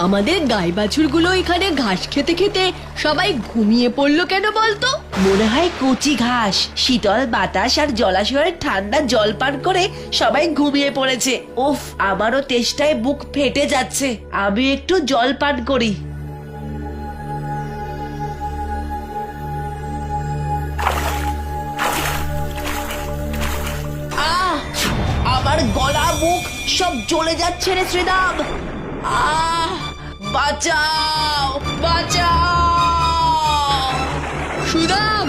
আমাদের গাই বাছুরগুলো এখানে ঘাস খেতে খেতে সবাই ঘুমিয়ে পড়লো কেন বলতো? মনে হয় কচি ঘাস, শীতল বাতাস আর জলাশয়ের ঠান্ডা জল পান করে সবাই ঘুমিয়ে পড়েছে। উফ, আমারও তেষ্টায় বুক ফেটে যাচ্ছে। আমি একটু জল পান করি। আমার গলা মুখ সব জ্বলে যাচ্ছে রে শ্রীরাম। বাঁচাও, বাঁচাও। সুদাম